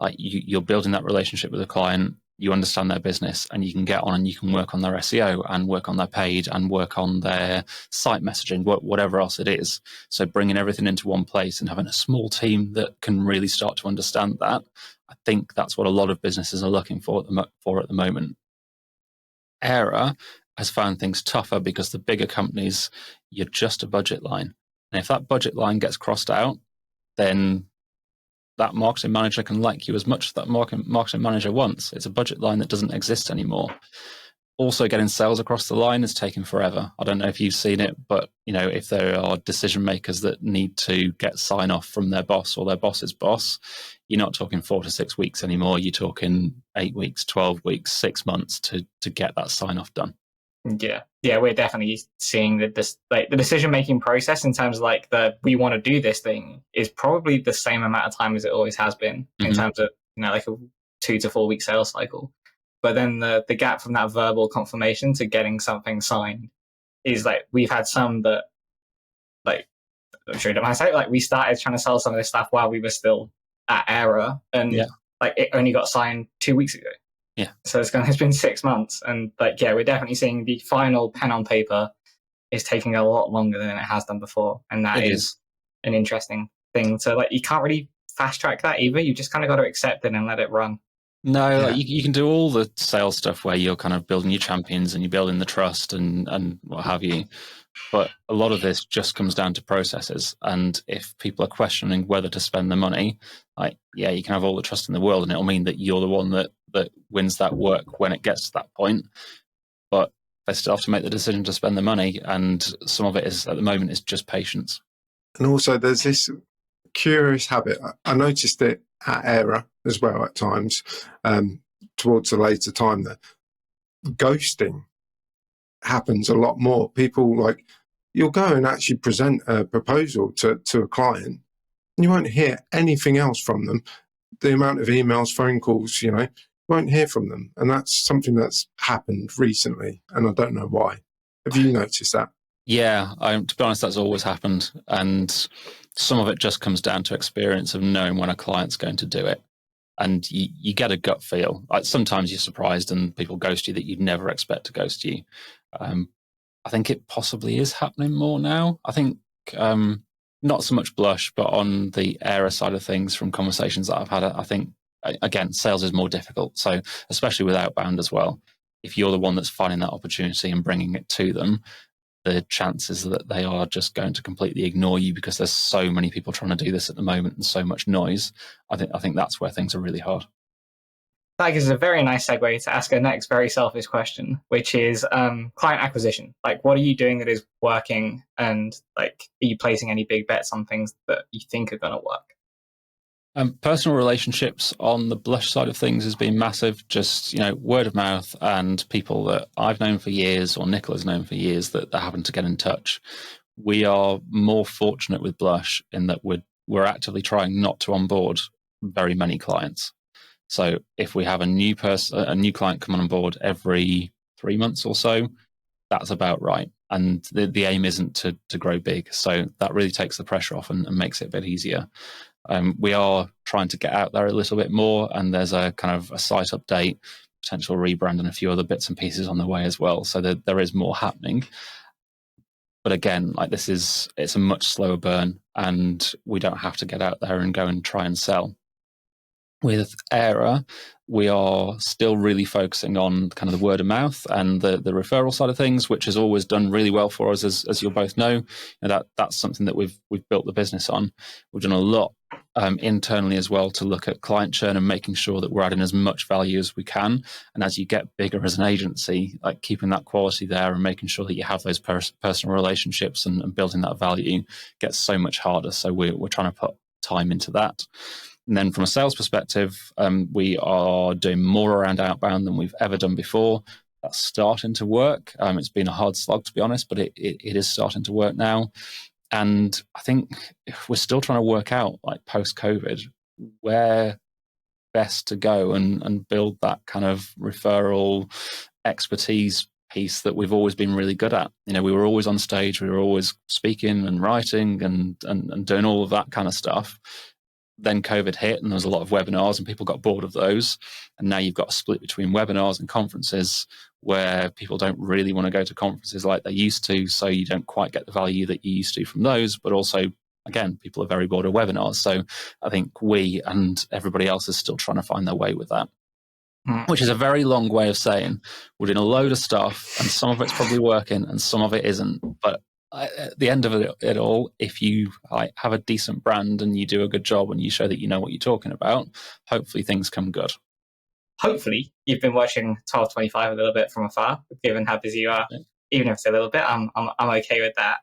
like you're building that relationship with a client, you understand their business, and you can get on and you can work on their SEO and work on their paid and work on their site messaging, whatever else it is. So bringing everything into one place and having a small team that can really start to understand that, I think that's what a lot of businesses are looking for at the moment. Aira has found things tougher because the bigger companies, you're just a budget line. And if that budget line gets crossed out, then that marketing manager can like you as much as that marketing manager wants. It's a budget line that doesn't exist anymore. Also, getting sales across the line is taking forever. I don't know if you've seen it, but if there are decision makers that need to get sign off from their boss or their boss's boss, you're not talking 4 to 6 weeks anymore. You're talking 8 weeks, 12 weeks, 6 months to get that sign off done. Yeah, we're definitely seeing that the decision-making process in terms of we want to do this thing is probably the same amount of time as it always has been in terms of like a 2 to 4 week sales cycle. But then the gap from that verbal confirmation to getting something signed is we've had some that I'm sure you don't mind saying, we started trying to sell some of this stuff while we were still at Aira, and it only got signed 2 weeks ago. Yeah. So it's been 6 months, and we're definitely seeing the final pen on paper is taking a lot longer than it has done before, and that is an interesting thing. So you can't really fast track that either. You just kind of got to accept it and let it run. No, you can do all the sales stuff where you're kind of building your champions and you're building the trust and what have you. But a lot of this just comes down to processes. And if people are questioning whether to spend the money, you can have all the trust in the world and it'll mean that you're the one that wins that work when it gets to that point. But they still have to make the decision to spend the money. And some of it is, at the moment, is just patience. And also there's this curious habit. I noticed it at Aira as well at times, towards the later time, that ghosting happens a lot more. People you'll go and actually present a proposal to a client and you won't hear anything else from them. The amount of emails, phone calls, won't hear from them. And that's something that's happened recently and I don't know why. Have you noticed that? Yeah, to be honest, that's always happened. And some of it just comes down to experience of knowing when a client's going to do it. And you get a gut feel. Like sometimes you're surprised and people ghost you that you'd never expect to ghost you. I think it possibly is happening more now. I think not so much Blush, but on the Aira side of things from conversations that I've had, I think, again, sales is more difficult. So especially with outbound as well, if you're the one that's finding that opportunity and bringing it to them, the chances that they are just going to completely ignore you because there's so many people trying to do this at the moment and so much noise. I think that's where things are really hard. That gives a very nice segue to ask a next very selfish question, which is client acquisition. Like, what are you doing that is working, and like, are you placing any big bets on things that you think are going to work? Personal relationships on the Blush side of things has been massive. Just, word of mouth and people that I've known for years or Nicola's known for years that happen to get in touch. We are more fortunate with Blush in that we're actively trying not to onboard very many clients. So if we have a new client come on board every 3 months or so, that's about right. And the aim isn't to grow big. So that really takes the pressure off and makes it a bit easier. We are trying to get out there a little bit more, and there's a kind of a site update, potential rebrand, and a few other bits and pieces on the way as well. So there is more happening. But again, like it's a much slower burn, and we don't have to get out there and go and try and sell. With Aira, we are still really focusing on kind of the word of mouth and the referral side of things, which has always done really well for us, as you'll both know. And that's something that we've built the business on. We've done a lot internally as well to look at client churn and making sure that we're adding as much value as we can. And as you get bigger as an agency, like keeping that quality there and making sure that you have those personal relationships and building that value gets so much harder. So we're trying to put time into that. And then from a sales perspective, we are doing more around outbound than we've ever done before. That's starting to work. It's been a hard slog, to be honest, but it is starting to work now. And I think we're still trying to work out, like post-COVID, where best to go and build that kind of referral expertise piece that we've always been really good at. We were always on stage, we were always speaking and writing and doing all of that kind of stuff. Then COVID hit and there was a lot of webinars and people got bored of those. And now you've got a split between webinars and conferences where people don't really want to go to conferences like they used to. So you don't quite get the value that you used to from those. But also, again, people are very bored of webinars. So I think we and everybody else is still trying to find their way with that. Which is a very long way of saying we're doing a load of stuff and some of it's probably working and some of it isn't. But at the end of it all, if you have a decent brand and you do a good job and you show that you know what you're talking about, hopefully things come good. Hopefully you've been watching 1225 a little bit from afar, given how busy you are. Yeah. Even if it's a little bit, I'm okay with that.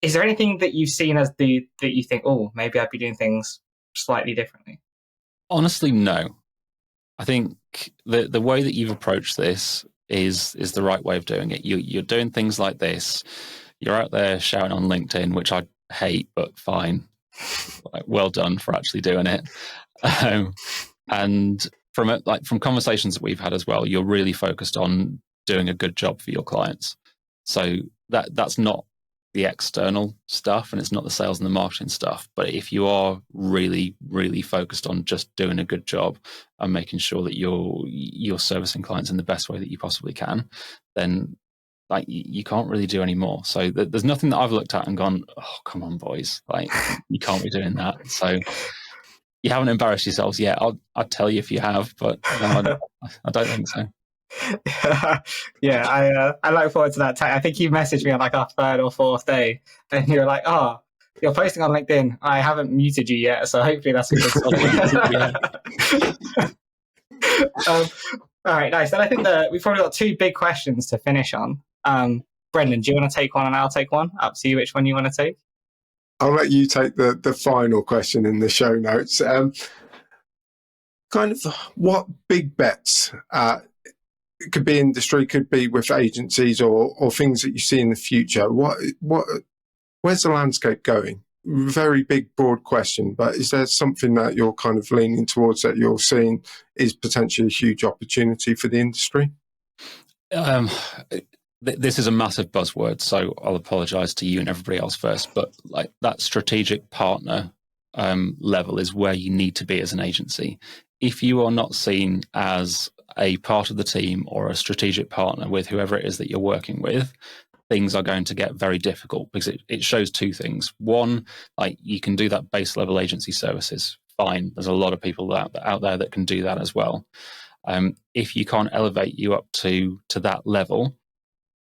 Is there anything that you've seen that you think, oh, maybe I'd be doing things slightly differently? Honestly, no. I think the way that you've approached this is the right way of doing it. You're doing things like this. You're out there shouting on LinkedIn, which I hate, but fine. Well done for actually doing it. And from conversations that we've had as well, you're really focused on doing a good job for your clients. So that's not the external stuff and it's not the sales and the marketing stuff. But if you are really, really focused on just doing a good job and making sure that you're servicing clients in the best way that you possibly can, then you can't really do any more. So there's nothing that I've looked at and gone, oh, come on, boys, you can't be doing that. So you haven't embarrassed yourselves yet. I'd tell you if you have, but no, I don't think so. Yeah, I look forward to that. I think you messaged me on our third or fourth day, and you're like, "Oh, you're posting on LinkedIn. I haven't muted you yet, so hopefully that's a good sign." All right, nice. Then I think that we've probably got two big questions to finish on. Brendan, do you want to take one and I'll take one? Up to you which one you want to take. I'll let you take the final question in the show notes. Kind of what big bets? It could be industry, could be with agencies or things that you see in the future. Where's the landscape going? Very big, broad question, but is there something that you're kind of leaning towards that you're seeing is potentially a huge opportunity for the industry? this is a massive buzzword, so I'll apologize to you and everybody else first, but like that strategic partner level is where you need to be as an agency. If you are not seen as a part of the team or a strategic partner with whoever it is that you're working with, things are going to get very difficult, because it shows two things. One, like you can do that base level agency services, fine. There's a lot of people out there that can do that as well. If you can't elevate you up to that level,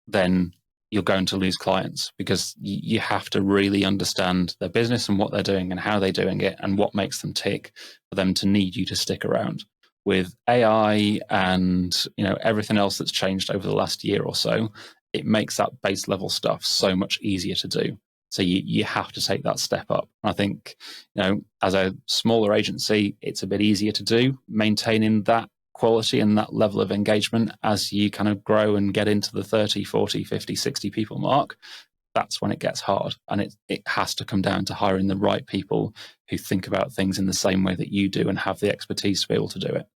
then you're going to lose clients, because you have to really understand their business and what they're doing and how they're doing it and what makes them tick for them to need you to stick around. With AI and everything else that's changed over the last year or so, it makes that base level stuff so much easier to do. So you have to take that step up. I think, as a smaller agency, it's a bit easier to do, maintaining that quality and that level of engagement. As you kind of grow and get into the 30, 40, 50, 60 people mark, that's when it gets hard. And it has to come down to hiring the right people who think about things in the same way that you do and have the expertise to be able to do it.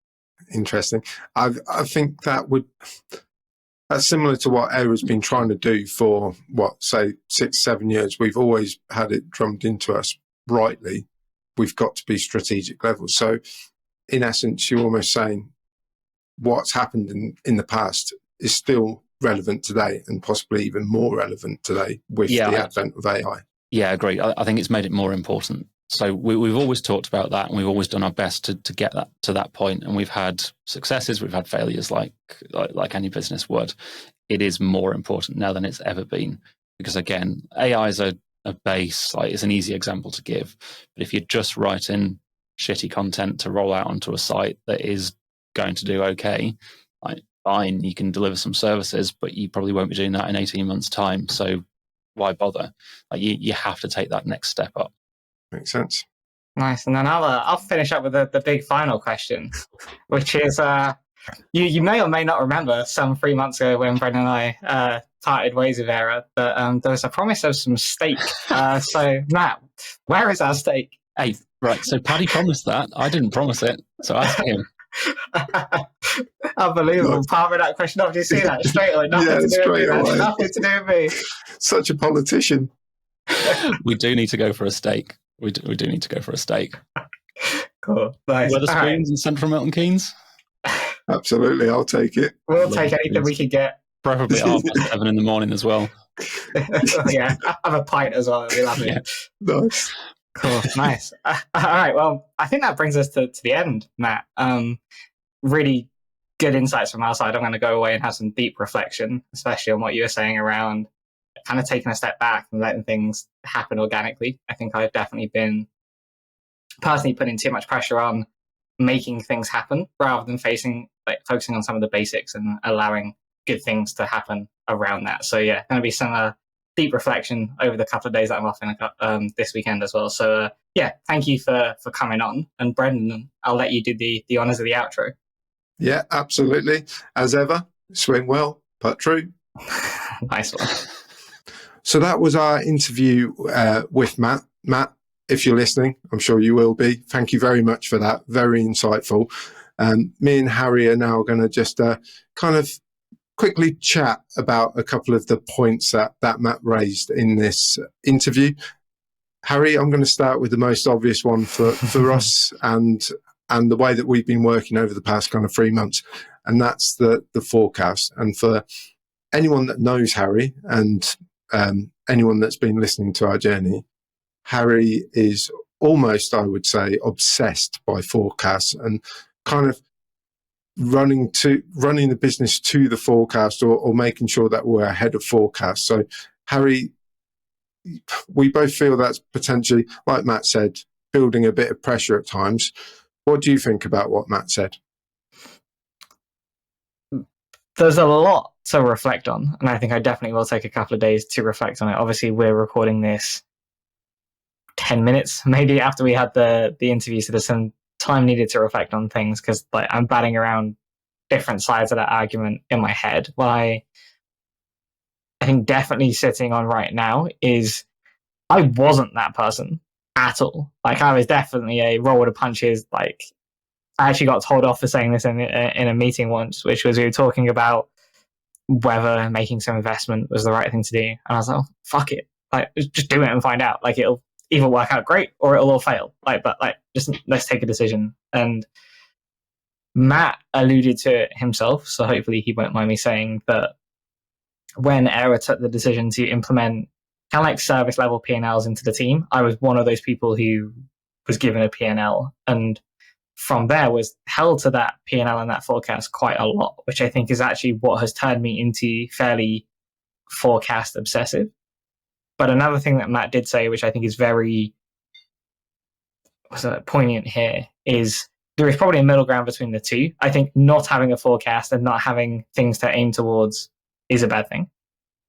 Interesting. I think that's similar to what Aira's been trying to do for, say 6-7 years. We've always had it drummed into us rightly. We've got to be strategic levels. So in essence, you're almost saying what's happened in the past is still relevant today, and possibly even more relevant today with the advent of AI. Yeah, I agree. I think it's made it more important. So we've always talked about that, and we've always done our best to get that to that point. And we've had successes, we've had failures, like any business would. It is more important now than it's ever been, because again, AI is a base. Like, it's an easy example to give, but if you're just writing shitty content to roll out onto a site that is going to do okay, like, fine, you can deliver some services, but you probably won't be doing that in 18 months' time. So why bother? Like, you have to take that next step up. Makes sense. Nice. And then I'll finish up with the big final question, which is you may or may not remember some 3 months ago when Brendan and I parted ways with Aira, but there was a promise of some steak. So Matt, where is our steak? Hey, right. So Paddy promised that. I didn't promise it. So ask him. Unbelievable. Nice. Part of that question. Did you see that straight away? Nothing to do with me. Nothing to do with me. Such a politician. We do need to go for a steak. We do need to go for a steak. Cool. Nice. Wetherspoons and Central Milton Keynes? Absolutely, I'll take it. We'll take anything we can get. Preferably 7:30 in the morning as well. Yeah, have a pint as well. It'll be lovely. Yeah. Nice. Cool. Nice. All right. Well, I think that brings us to the end, Matt. Really good insights from our side. I'm going to go away and have some deep reflection, especially on what you were saying around kind of taking a step back and letting things happen organically. I think I've definitely been personally putting too much pressure on making things happen rather than focusing on some of the basics and allowing good things to happen around that. So yeah, going to be some deep reflection over the couple of days that I'm off in this weekend as well. So yeah, thank you for coming on. And Brendan, I'll let you do the honours of the outro. Yeah, absolutely. As ever, swim well, putt true. Nice one. So that was our interview with Matt. Matt, if you're listening, I'm sure you will be. Thank you very much for that. Very insightful. Me and Harry are now going to just kind of quickly chat about a couple of the points that Matt raised in this interview. Harry, I'm going to start with the most obvious one for us and the way that we've been working over the past kind of 3 months, and that's the forecast. And for anyone that knows Harry and anyone that's been listening to our journey, Harry is almost, I would say, obsessed by forecasts and kind of running the business to the forecast or making sure that we're ahead of forecast. So, Harry, we both feel that's potentially, like Matt said, building a bit of pressure at times. What do you think about what Matt said? There's a lot to reflect on, and I think I definitely will take a couple of days to reflect on it. Obviously, we're recording this 10 minutes maybe after we had the interview, so there's some time needed to reflect on things, because I'm batting around different sides of that argument in my head. What I think definitely sitting on right now is I wasn't that person at all. I was definitely a roll with the punches. I actually got told off for saying this in a meeting once, which was we were talking about whether making some investment was the right thing to do. And I was like, oh, fuck it. Like, just do it and find out. Like, it'll either work out great or it'll all fail. Like, but like, just let's take a decision. And Matt alluded to it himself, so hopefully he won't mind me saying that when Aira took the decision to implement kind of like service level P&Ls into the team, I was one of those people who was given a P&L, and from there was held to that P&L and that forecast quite a lot, which I think is actually what has turned me into fairly forecast obsessive. But another thing that Matt did say, which I think is very poignant here, is there is probably a middle ground between the two. I think not having a forecast and not having things to aim towards is a bad thing,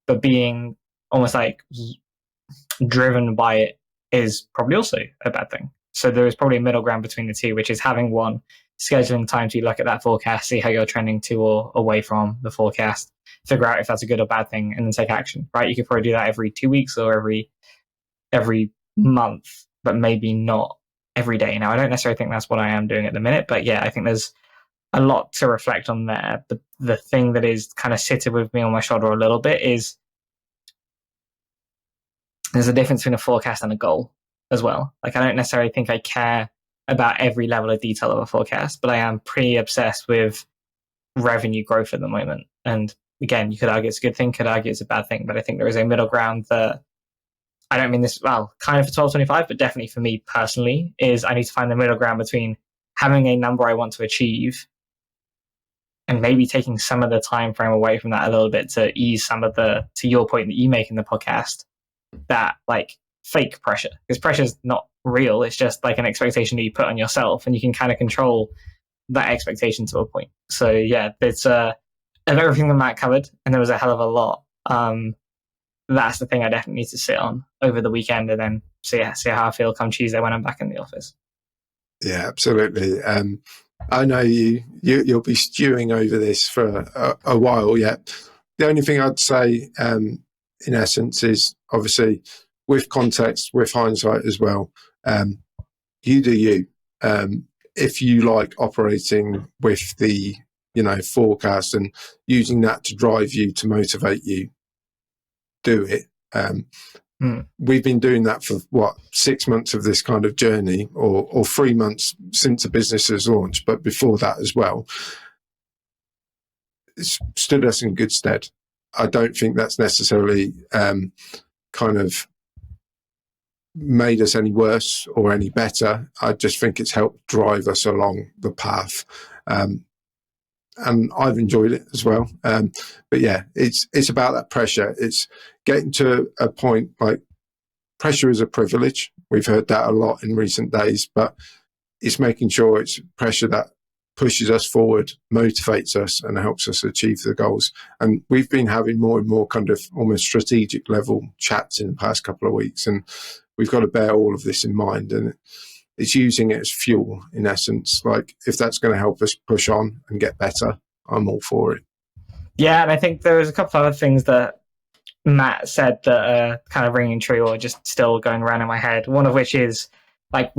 but being almost like driven by it is probably also a bad thing. So there is probably a middle ground between the two, which is having one, scheduling time to look at that forecast, see how you're trending to or away from the forecast, figure out if that's a good or bad thing, and then take action, right? You could probably do that every 2 weeks or every month, but maybe not every day. Now, I don't necessarily think that's what I am doing at the minute, but yeah, I think there's a lot to reflect on there. The thing that is kind of sitting with me on my shoulder a little bit is there's a difference between a forecast and a goal as well. Like, I don't necessarily think I care about every level of detail of a forecast, but I am pretty obsessed with revenue growth at the moment. And again, you could argue it's a good thing, could argue it's a bad thing, but I think there is a middle ground that, I don't mean this, well, kind of for 1225, but definitely for me personally, is I need to find the middle ground between having a number I want to achieve and maybe taking some of the time frame away from that a little bit to ease some of the, to your point that you make in the podcast, that like fake pressure, because pressure is not real. It's just like an expectation that you put on yourself, and you can kind of control that expectation to a point. So yeah, it's of everything that Matt covered, and there was a hell of a lot. That's the thing I definitely need to sit on over the weekend, and then see how I feel come Tuesday when I'm back in the office. Yeah, absolutely. I know you'll be stewing over this for a while yet. The only thing I'd say, in essence, is obviously with context, with hindsight as well. You do you. If you like operating with the forecast and using that to drive you, to motivate you, do it. We've been doing that for 6 months of this kind of journey, or 3 months since the business has launched, but before that as well. It's stood us in good stead. I don't think that's necessarily kind of made us any worse or any better. I just think it's helped drive us along the path. And I've enjoyed it as well. But yeah, it's about that pressure. It's getting to a point, like, pressure is a privilege. We've heard that a lot in recent days, but it's making sure it's pressure that pushes us forward, motivates us, and helps us achieve the goals. And we've been having more and more kind of almost strategic level chats in the past couple of weeks, and we've got to bear all of this in mind. And it's using it as fuel, in essence. Like, if that's going to help us push on and get better, I'm all for it. Yeah, and I think there was a couple of other things that Matt said that are kind of ringing true or just still going around in my head. One of which is, like,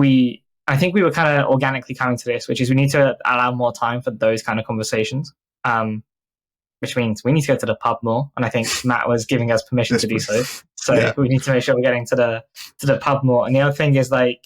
I think we were kind of organically coming to this, which is we need to allow more time for those kind of conversations, which means we need to go to the pub more. And I think Matt was giving us permission to do so. So yeah, we need to make sure we're getting to the pub more. And the other thing is, like,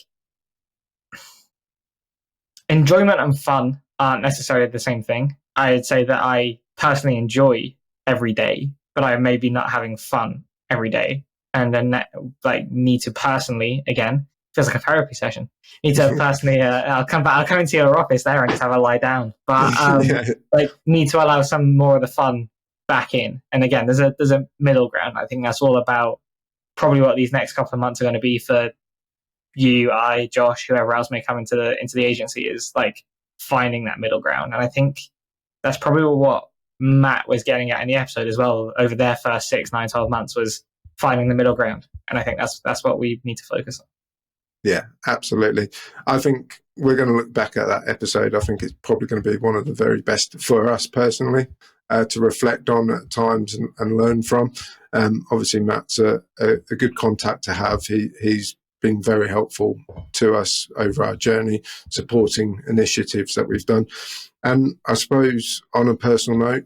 enjoyment and fun aren't necessarily the same thing. I'd say that I personally enjoy every day, but I may be not having fun every day. And then, like, need to personally, again, feels like a therapy session. Need to personally, I'll come into your office there and just have a lie down. But like, need to allow some more of the fun back in. And again, there's a middle ground. I think that's all about probably what these next couple of months are going to be for you, I, Josh, whoever else may come into the agency, is like finding that middle ground. And I think that's probably what Matt was getting at in the episode as well. Over their first 6, 9, 12 months was finding the middle ground. And I think that's what we need to focus on. Yeah, absolutely. I think we're going to look back at that episode. I think it's probably going to be one of the very best for us personally to reflect on at times and learn from. Obviously, Matt's a good contact to have. He's been very helpful to us over our journey, supporting initiatives that we've done. And I suppose, on a personal note,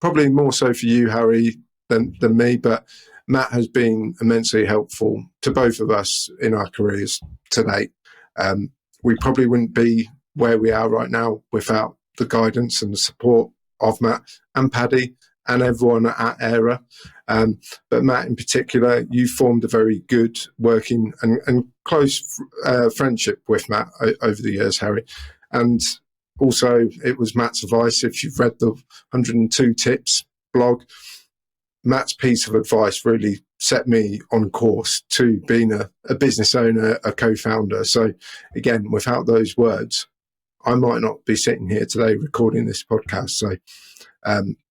probably more so for you, Harry, than me, but Matt has been immensely helpful to both of us in our careers to date. We probably wouldn't be where we are right now without the guidance and the support of Matt and Paddy and everyone at Aira. But Matt in particular, you formed a very good working and close friendship with Matt over the years, Harry. And also it was Matt's advice. If you've read the 102 Tips blog, Matt's piece of advice really set me on course to being a business owner, a co-founder. So again, without those words, I might not be sitting here today recording this podcast. So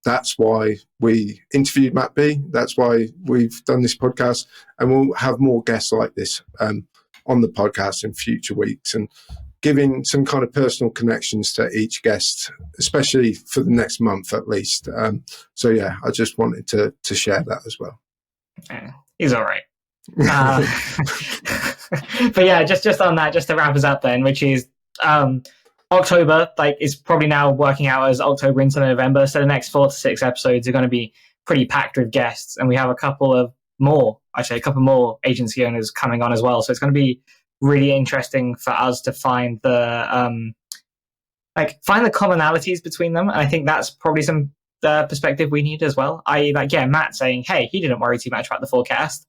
that's why we interviewed Matt B. That's why we've done this podcast, and we'll have more guests like this on the podcast in future weeks, and giving some kind of personal connections to each guest, especially for the next month at least. So yeah, I just wanted to share that as well. Yeah, he's all right. But yeah, just on that, just to wrap us up then, which is October, like, is probably now working out as October into November. So the next 4 to 6 episodes are going to be pretty packed with guests, and we have a couple more agency owners coming on as well. So it's going to be really interesting for us to find the commonalities between them. And I think that's probably some perspective we need as well. Matt saying, hey, he didn't worry too much about the forecast,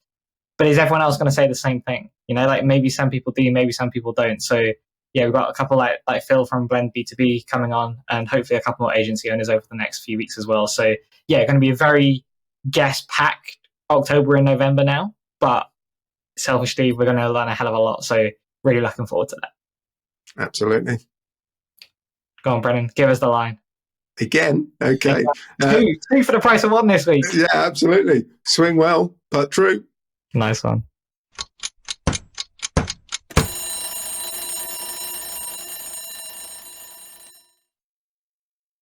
but is everyone else going to say the same thing? Maybe some people do, maybe some people don't. So yeah, we've got a couple like Phil from Blend B2B coming on, and hopefully a couple more agency owners over the next few weeks as well. So yeah, going to be a very guest-packed October and November now, but selfishly, we're going to learn a hell of a lot. So really looking forward to that. Absolutely. Go on, Brennan, give us the line. Again, okay. Two for the price of one this week. Yeah, absolutely. Swing well, but true. Nice one.